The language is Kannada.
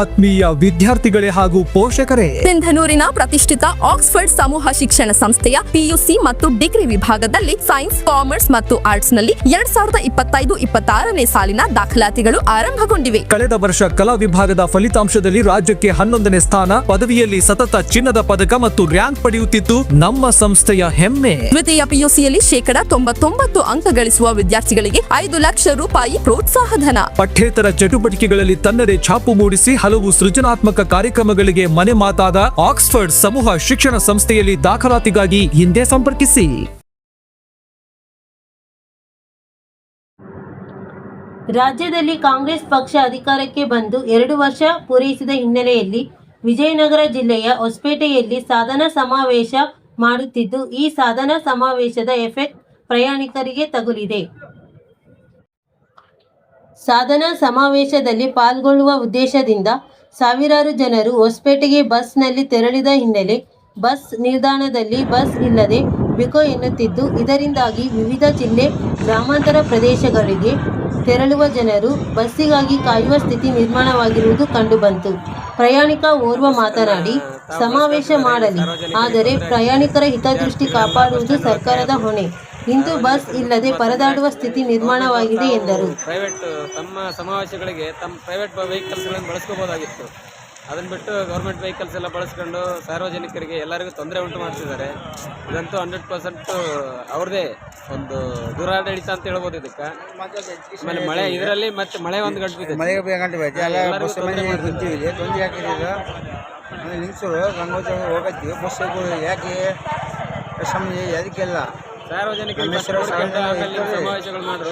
ಆತ್ಮೀಯ ವಿದ್ಯಾರ್ಥಿಗಳೇ ಹಾಗೂ ಪೋಷಕರೇ, ಸಿಂಧನೂರಿನ ಪ್ರತಿಷ್ಠಿತ ಆಕ್ಸ್ಫರ್ಡ್ ಸಮೂಹ ಶಿಕ್ಷಣ ಸಂಸ್ಥೆಯ ಪಿಯುಸಿ ಮತ್ತು ಡಿಗ್ರಿ ವಿಭಾಗದಲ್ಲಿ ಸೈನ್ಸ್, ಕಾಮರ್ಸ್ ಮತ್ತು ಆರ್ಟ್ಸ್ ನಲ್ಲಿ 2025-26ನೇ ಸಾಲಿನ ದಾಖಲಾತಿಗಳು ಆರಂಭಗೊಂಡಿವೆ. ಕಳೆದ ವರ್ಷ ಕಲಾ ವಿಭಾಗದ ಫಲಿತಾಂಶದಲ್ಲಿ ರಾಜ್ಯಕ್ಕೆ 11ನೇ ಸ್ಥಾನ, ಪದವಿಯಲ್ಲಿ ಸತತ ಚಿನ್ನದ ಪದಕ ಮತ್ತು ರ್ಯಾಂಕ್ ಪಡೆಯುತ್ತಿದ್ದು ನಮ್ಮ ಸಂಸ್ಥೆಯ ಹೆಮ್ಮೆ. ದ್ವಿತೀಯ ಪಿಯುಸಿಯಲ್ಲಿ 99% ಅಂಕ ಗಳಿಸುವ ವಿದ್ಯಾರ್ಥಿಗಳಿಗೆ 5 ಲಕ್ಷ ರೂಪಾಯಿ ಪ್ರೋತ್ಸಾಹಧನ. ಪಠ್ಯೇತರ ಚಟುವಟಿಕೆಗಳಲ್ಲಿ ತನ್ನದೇ ಛಾಪು ಮೂಡಿಸಿ ಹಲವು ಸೃಜನಾತ್ಮಕ ಕಾರ್ಯಕ್ರಮಗಳಿಗೆ ಮನೆ ಮಾತಾದ ಆಕ್ಸ್ಫರ್ಡ್ ಸಮೂಹ ಶಿಕ್ಷಣ ಸಂಸ್ಥೆಯಲ್ಲಿ ದಾಖಲಾತಿಗಾಗಿ ಹಿಂದೆ ಸಂಪರ್ಕಿಸಿ. ರಾಜ್ಯದಲ್ಲಿ ಕಾಂಗ್ರೆಸ್ ಪಕ್ಷ ಅಧಿಕಾರಕ್ಕೆ ಬಂದು 2 ವರ್ಷ ಪೂರೈಸಿದ ಹಿನ್ನೆಲೆಯಲ್ಲಿ ವಿಜಯನಗರ ಜಿಲ್ಲೆಯ ಹೊಸಪೇಟೆಯಲ್ಲಿ ಸಾಧನಾ ಸಮಾವೇಶ ಮಾಡುತ್ತಿದ್ದು, ಈ ಸಾಧನಾ ಸಮಾವೇಶದ ಎಫೆಕ್ಟ್ ಪ್ರಯಾಣಿಕರಿಗೆ ತಗುಲಿದೆ. ಸಾಧನಾ ಸಮಾವೇಶದಲ್ಲಿ ಪಾಲ್ಗೊಳ್ಳುವ ಉದ್ದೇಶದಿಂದ ಸಾವಿರಾರು ಜನರು ಹೊಸಪೇಟೆಗೆ ಬಸ್ನಲ್ಲಿ ತೆರಳಿದ ಹಿನ್ನೆಲೆ ಬಸ್ ನಿಲ್ದಾಣದಲ್ಲಿ ಬಸ್ ಇಲ್ಲದೆ ಬಿಕೋ ಎನ್ನುತ್ತಿದ್ದು, ಇದರಿಂದಾಗಿ ವಿವಿಧ ಜಿಲ್ಲೆ, ಗ್ರಾಮಾಂತರ ಪ್ರದೇಶಗಳಿಗೆ ತೆರಳುವ ಜನರು ಬಸ್ಸಿಗಾಗಿ ಕಾಯುವ ಸ್ಥಿತಿ ನಿರ್ಮಾಣವಾಗಿರುವುದು ಕಂಡುಬಂತು. ಪ್ರಯಾಣಿಕ ಓರ್ವ ಮಾತನಾಡಿ, ಸಮಾವೇಶ ಮಾಡಲಿ, ಆದರೆ ಪ್ರಯಾಣಿಕರ ಹಿತದೃಷ್ಟಿ ಕಾಪಾಡುವುದು ಸರ್ಕಾರದ ಹೊಣೆ. ಇಂದು ಬಸ್ ಇಲ್ಲದೆ ಪರದಾಡುವ ಸ್ಥಿತಿ ನಿರ್ಮಾಣವಾಗಿದೆ ಎಂದರು. ಪ್ರೈವೇಟ್ ತಮ್ಮ ಸಮಾವೇಶಗಳಿಗೆ ತಮ್ಮ ಪ್ರೈವೇಟ್ ವೆಹಿಕಲ್ಸ್ಗಳನ್ನು ಬಳಸ್ಕೋಬೋದಾಗಿತ್ತು. ಅದನ್ನು ಬಿಟ್ಟು ಗೌರ್ಮೆಂಟ್ ವೆಹಿಕಲ್ಸ್ ಎಲ್ಲ ಬಳಸ್ಕೊಂಡು ಸಾರ್ವಜನಿಕರಿಗೆ ಎಲ್ಲರಿಗೂ ತೊಂದರೆ ಉಂಟು ಮಾಡ್ತಿದ್ದಾರೆ. ಇದಂತೂ 100% ಅವ್ರದ್ದೇ ಒಂದು ದುರಾಡಳಿತ ಅಂತ ಹೇಳ್ಬೋದು. ಇದಕ್ಕೆ ಆಮೇಲೆ ಮಳೆ, ಇದರಲ್ಲಿ ಮತ್ತೆ ಮಳೆ ಒಂದು ಗಂಟು ಬಿದ್ದಿದೆ. ಯಾಕೆ ಅದಕ್ಕೆಲ್ಲ ಸಾರ್ವಜನಿಕರಿಗೆ ಸಮಾವೇಶಗಳು ಮಾಡ್ರು.